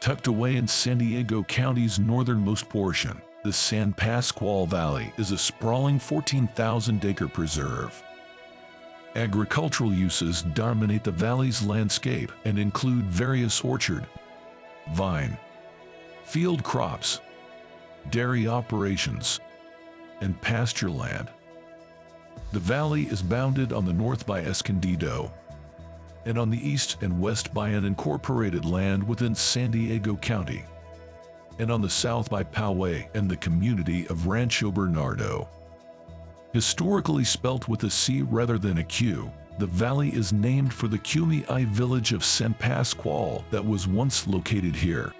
Tucked away in San Diego County's northernmost portion, the San Pasqual Valley is a sprawling 14,000-acre preserve. Agricultural uses dominate the valley's landscape and include various orchard, vine, field crops, dairy operations, and pasture land. The valley is bounded on the north by Escondido, and on the east and west by unincorporated land within San Diego County, and on the south by Poway and the community of Rancho Bernardo. Historically spelt with a C rather than a Q, the valley is named for the Qumi village of San Pasqual that was once located here.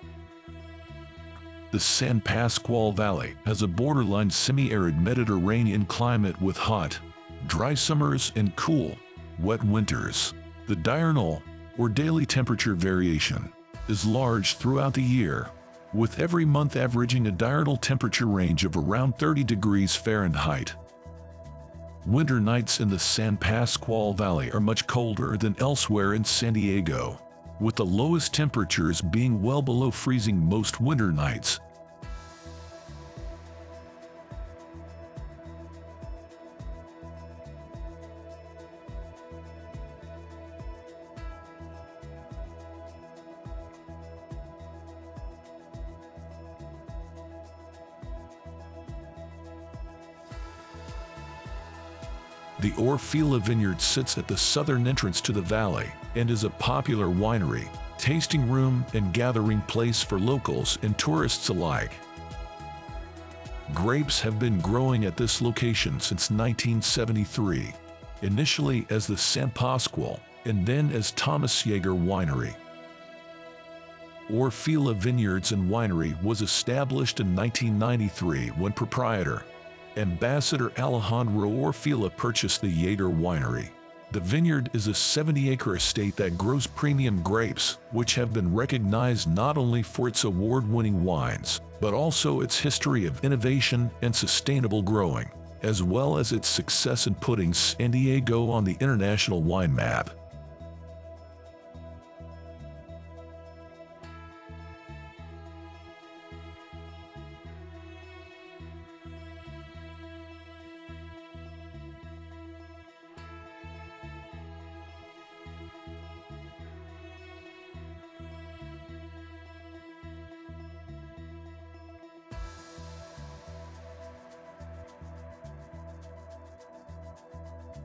The San Pasqual Valley has a borderline semi-arid Mediterranean climate with hot, dry summers and cool, wet winters. The diurnal, or daily temperature variation, is large throughout the year, with every month averaging a diurnal temperature range of around 30 degrees Fahrenheit. Winter nights in the San Pasqual Valley are much colder than elsewhere in San Diego, with the lowest temperatures being well below freezing most winter nights. The Orfila Vineyard sits at the southern entrance to the valley and is a popular winery, tasting room, and gathering place for locals and tourists alike. Grapes have been growing at this location since 1973, initially as the San Pasqual and then as Thomas Yeager Winery. Orfila Vineyards and Winery was established in 1993 when proprietor Ambassador Alejandro Orfila purchased the Yeager Winery. The vineyard is a 70-acre estate that grows premium grapes, which have been recognized not only for its award-winning wines, but also its history of innovation and sustainable growing, as well as its success in putting San Diego on the international wine map.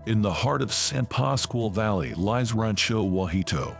In the heart of San Pasqual Valley lies Rancho Wajito.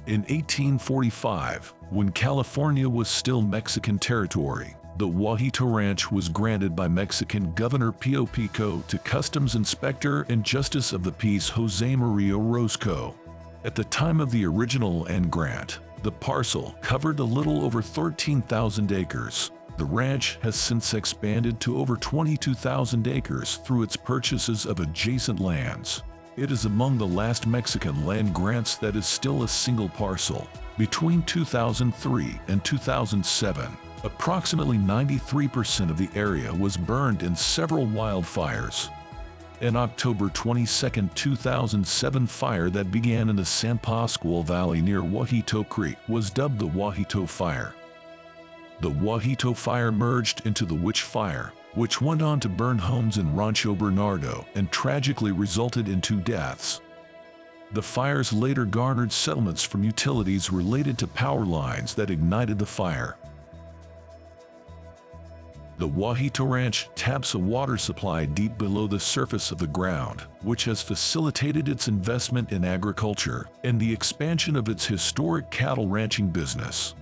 In 1845, when California was still Mexican territory, the Wajito Ranch was granted by Mexican Governor Pio Pico to Customs Inspector and Justice of the Peace Jose Maria Orozco. At the time of the original land grant, the parcel covered a little over 13,000 acres. The ranch has since expanded to over 22,000 acres through its purchases of adjacent lands. It is among the last Mexican land grants that is still a single parcel. Between 2003 and 2007, approximately 93% of the area was burned in several wildfires. An October 22, 2007 fire that began in the San Pasqual Valley near Wajito Creek was dubbed the Wajito Fire. The Wajito Fire merged into the Witch Fire, which went on to burn homes in Rancho Bernardo and tragically resulted in 2 deaths. The fires later garnered settlements from utilities related to power lines that ignited the fire. The Wajito Ranch taps a water supply deep below the surface of the ground, which has facilitated its investment in agriculture and the expansion of its historic cattle ranching business.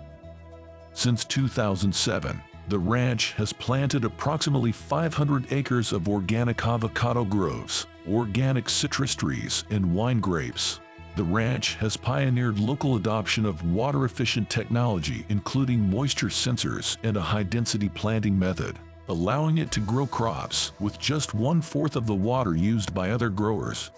Since 2007, the ranch has planted approximately 500 acres of organic avocado groves, organic citrus trees, and wine grapes. The ranch has pioneered local adoption of water-efficient technology, including moisture sensors and a high-density planting method, allowing it to grow crops with just 1/4 of the water used by other growers.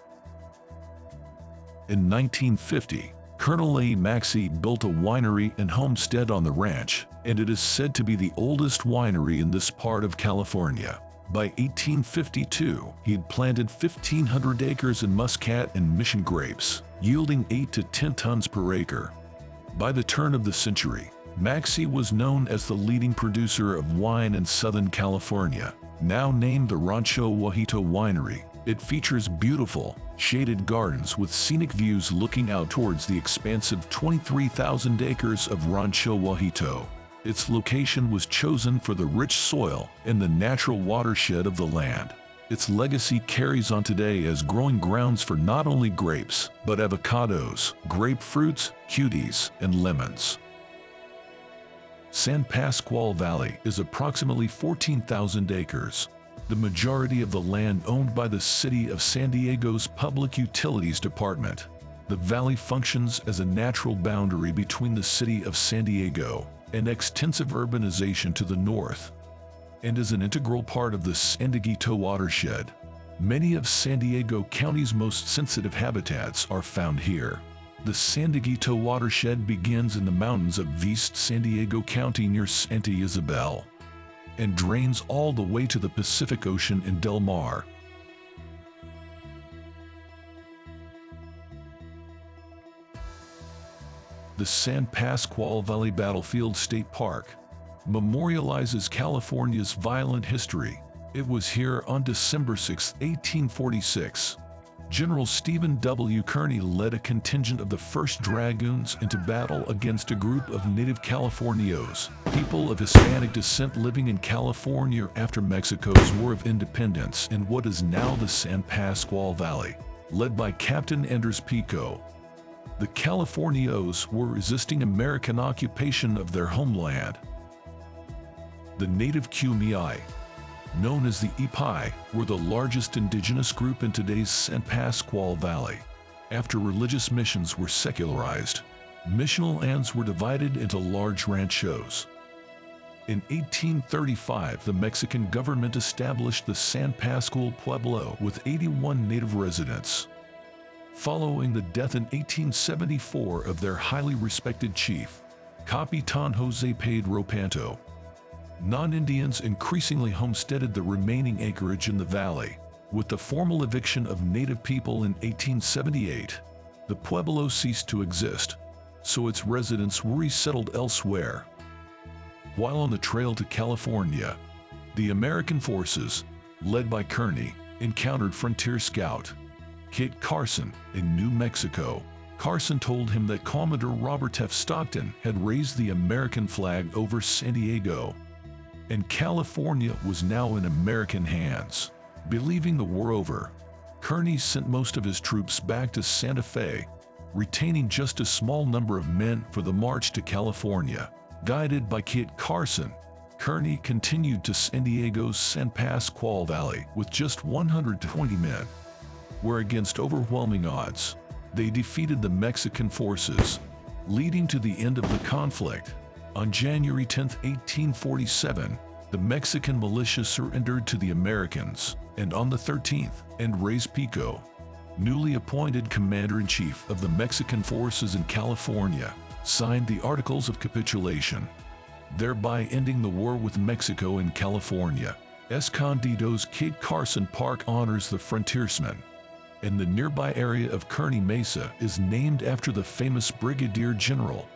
In 1950, Colonel A. Maxey built a winery and homestead on the ranch, and it is said to be the oldest winery in this part of California. By 1852, he had planted 1,500 acres in Muscat and Mission grapes, yielding 8 to 10 tons per acre. By the turn of the century, Maxey was known as the leading producer of wine in Southern California, now named the Rancho Wajito Winery. It features beautiful, shaded gardens with scenic views looking out towards the expansive 23,000 acres of Rancho Wajito. Its location was chosen for the rich soil and the natural watershed of the land. Its legacy carries on today as growing grounds for not only grapes, but avocados, grapefruits, cuties, and lemons. San Pasqual Valley is approximately 14,000 acres. The majority of the land owned by the City of San Diego's Public Utilities Department. The valley functions as a natural boundary between the City of San Diego and extensive urbanization to the north, and is an integral part of the San Dieguito watershed. Many of San Diego County's most sensitive habitats are found here. The San Dieguito watershed begins in the mountains of East San Diego County near Santa Isabel and drains all the way to the Pacific Ocean in Del Mar. The San Pasqual Valley Battlefield State Park memorializes California's violent history. It was here on December 6, 1846. General Stephen W. Kearny led a contingent of the 1st Dragoons into battle against a group of native Californios, people of Hispanic descent living in California after Mexico's War of Independence in what is now the San Pasqual Valley, led by Captain Anders Pico. The Californios were resisting American occupation of their homeland. The native Kumeyaay, known as the Ipai, were the largest indigenous group in today's San Pasqual Valley. After religious missions were secularized, missional lands were divided into large ranchos. In 1835, the Mexican government established the San Pasqual Pueblo with 81 native residents. Following the death in 1874 of their highly respected chief, Capitan Jose Pedro Panto, non-Indians increasingly homesteaded the remaining acreage in the valley. With the formal eviction of native people in 1878, the pueblo ceased to exist, so its residents were resettled elsewhere. While on the trail to California, the American forces, led by Kearny, encountered frontier scout Kit Carson in New Mexico. Carson told him that Commodore Robert F. Stockton had raised the American flag over San Diego, and California was now in American hands. Believing the war over, Kearny sent most of his troops back to Santa Fe, retaining just a small number of men for the march to California. Guided by Kit Carson, Kearny continued to San Diego's San Pasqual Valley with just 120 men, where against overwhelming odds, they defeated the Mexican forces, leading to the end of the conflict. On January 10, 1847, the Mexican militia surrendered to the Americans, and on the 13th, Andres Pico, newly appointed commander-in-chief of the Mexican forces in California, signed the Articles of Capitulation, thereby ending the war with Mexico in California. Escondido's Kit Carson Park honors the frontiersmen, and the nearby area of Kearny Mesa is named after the famous Brigadier General.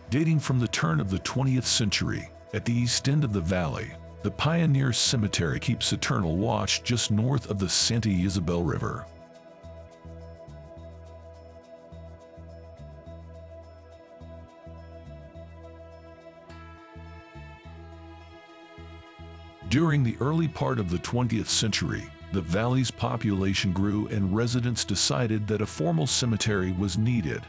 Dating from the turn of the 20th century, at the east end of the valley, the Pioneer Cemetery keeps eternal watch just north of the Santa Isabel River. During the early part of the 20th century, the valley's population grew and residents decided that a formal cemetery was needed,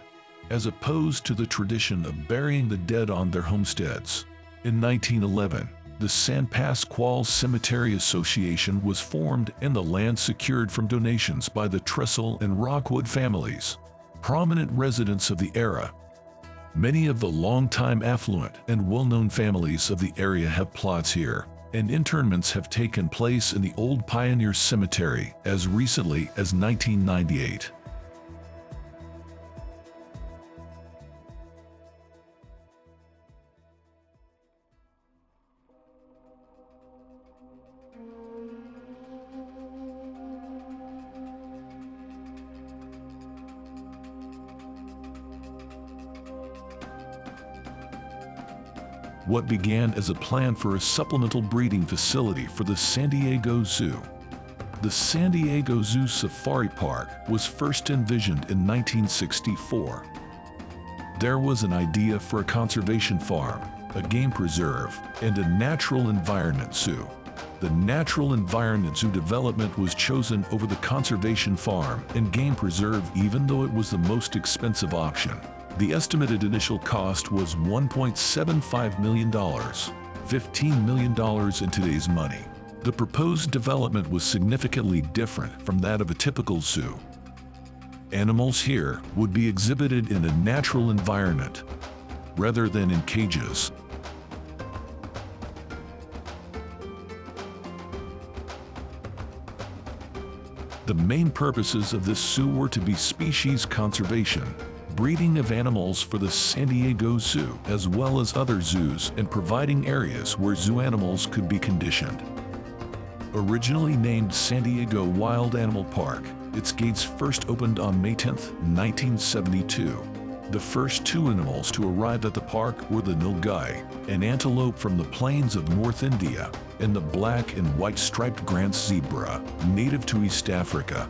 as opposed to the tradition of burying the dead on their homesteads. In 1911, the San Pasqual Cemetery Association was formed and the land secured from donations by the Trestle and Rockwood families, prominent residents of the era. Many of the longtime affluent and well-known families of the area have plots here, and interments have taken place in the old Pioneer Cemetery as recently as 1998. what began as a plan for a supplemental breeding facility for the San Diego Zoo. The San Diego Zoo Safari Park was first envisioned in 1964. There was an idea for a conservation farm, a game preserve, and a natural environment zoo. The natural environment zoo development was chosen over the conservation farm and game preserve, even though it was the most expensive option. The estimated initial cost was $1.75 million, $15 million in today's money. The proposed development was significantly different from that of a typical zoo. Animals here would be exhibited in a natural environment, rather than in cages. The main purposes of this zoo were to be species conservation, breeding of animals for the San Diego Zoo, as well as other zoos, and providing areas where zoo animals could be conditioned. Originally named San Diego Wild Animal Park, its gates first opened on May 10, 1972. The first two animals to arrive at the park were the nilgai, an antelope from the plains of North India, and the black and white striped Grant's zebra, native to East Africa.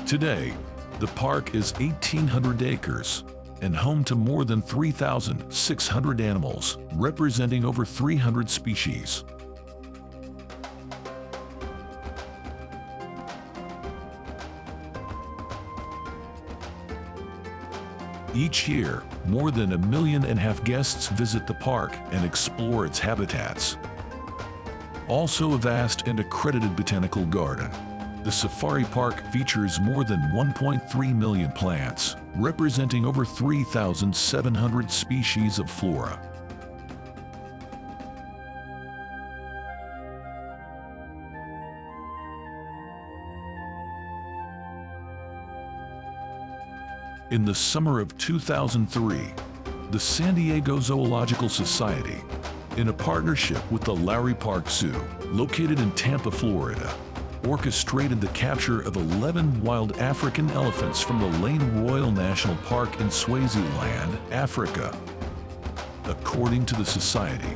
Today, the park is 1,800 acres and home to more than 3,600 animals, representing over 300 species. Each year, more than 1.5 million guests visit the park and explore its habitats. Also a vast and accredited botanical garden. The Safari Park features more than 1.3 million plants, representing over 3,700 species of flora. In the summer of 2003, the San Diego Zoological Society, in a partnership with the Lowry Park Zoo, located in Tampa, Florida, orchestrated the capture of 11 wild African elephants from the Lane Royal National Park in Swaziland, Africa. According to the society,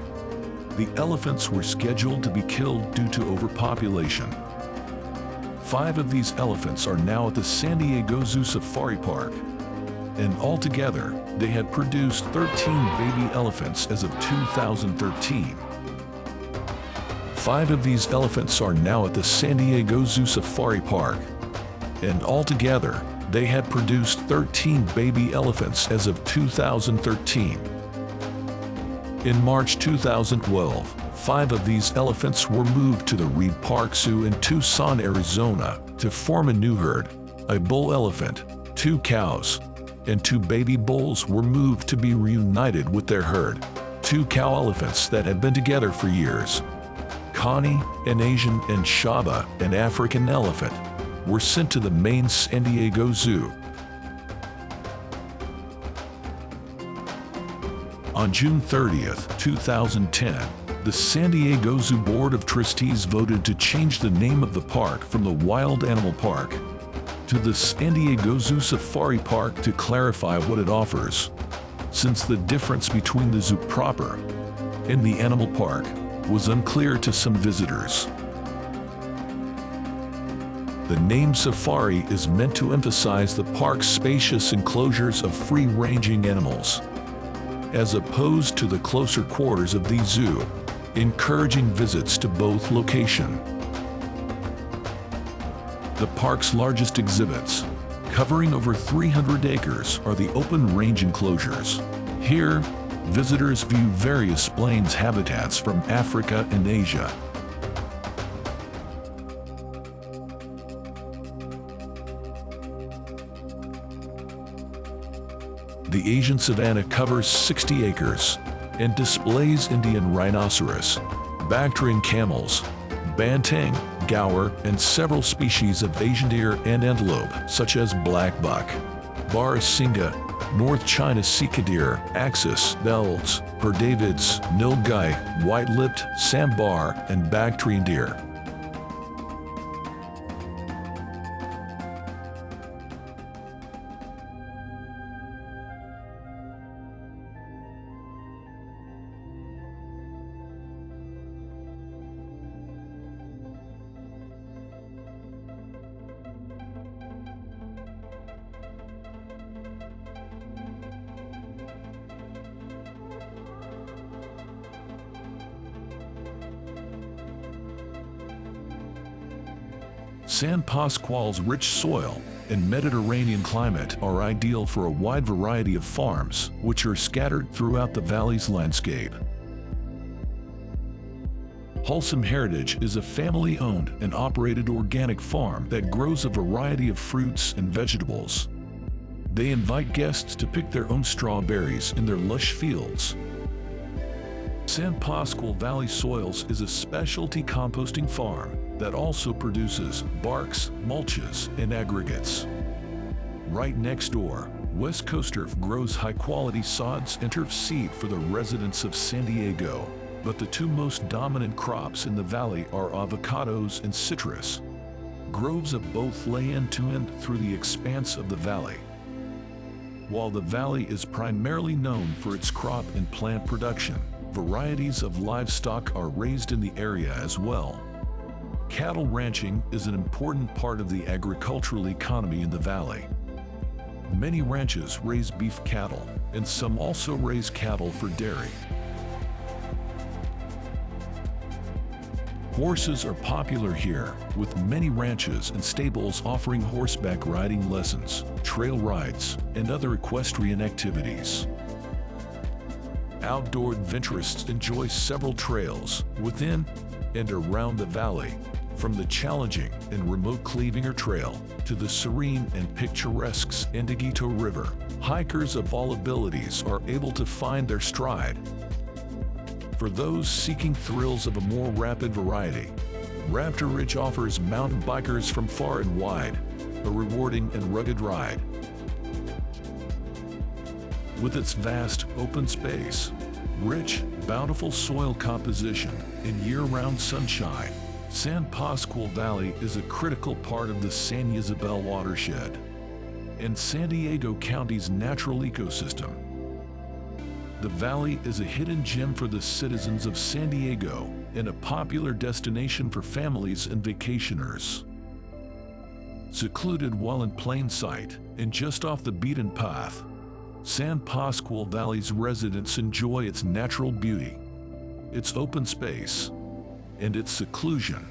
the elephants were scheduled to be killed due to overpopulation. 5 of these elephants are now at the San Diego Zoo Safari Park, and altogether, they had produced 13 baby elephants as of 2013. 5 of these elephants are now at the San Diego Zoo Safari Park, and altogether, they had produced 13 baby elephants as of 2013. In March 2012, 5 of these elephants were moved to the Reed Park Zoo in Tucson, Arizona, to form a new herd. A bull elephant, 2 cows, and 2 baby bulls were moved to be reunited with their herd. 2 cow elephants that had been together for years, Connie, an Asian, and Shaba, an African elephant, were sent to the main San Diego Zoo. On June 30, 2010, the San Diego Zoo Board of Trustees voted to change the name of the park from the Wild Animal Park to the San Diego Zoo Safari Park to clarify what it offers, since the difference between the zoo proper and the animal park was unclear to some visitors. The name Safari is meant to emphasize the park's spacious enclosures of free-ranging animals, as opposed to the closer quarters of the zoo, encouraging visits to both locations. The park's largest exhibits, covering over 300 acres, are the open range enclosures. Here, visitors view various plains habitats from Africa and Asia. The Asian savanna covers 60 acres and displays Indian rhinoceros, Bactrian camels, banteng, gaur, and several species of Asian deer and antelope, such as black buck, Barasinga, North China sika deer, axis, bells, perdavids, nilgai, white-lipped, sambar, and Bactrian deer. San Pasqual's rich soil and Mediterranean climate are ideal for a wide variety of farms, which are scattered throughout the valley's landscape. Wholesome Heritage is a family-owned and operated organic farm that grows a variety of fruits and vegetables. They invite guests to pick their own strawberries in their lush fields. San Pasqual Valley Soils is a specialty composting farm that also produces barks, mulches, and aggregates. Right next door, West Coast Turf grows high-quality sods and turf seed for the residents of San Diego. But the two most dominant crops in the valley are avocados and citrus. Groves of both lay end-to-end through the expanse of the valley. While the valley is primarily known for its crop and plant production, varieties of livestock are raised in the area as well. Cattle ranching is an important part of the agricultural economy in the valley. Many ranches raise beef cattle, and some also raise cattle for dairy. Horses are popular here, with many ranches and stables offering horseback riding lessons, trail rides, and other equestrian activities. Outdoor adventurists enjoy several trails within and around the valley, from the challenging and remote Cleavinger Trail to the serene and picturesque Indigito River. Hikers of all abilities are able to find their stride. For those seeking thrills of a more rapid variety, Raptor Ridge offers mountain bikers from far and wide a rewarding and rugged ride. With its vast open space, rich, bountiful soil composition, and year-round sunshine, San Pasqual Valley is a critical part of the San Isabel watershed and San Diego County's natural ecosystem. The valley is a hidden gem for the citizens of San Diego and a popular destination for families and vacationers. Secluded while in plain sight and just off the beaten path, San Pasqual Valley's residents enjoy its natural beauty, its open space, and its seclusion.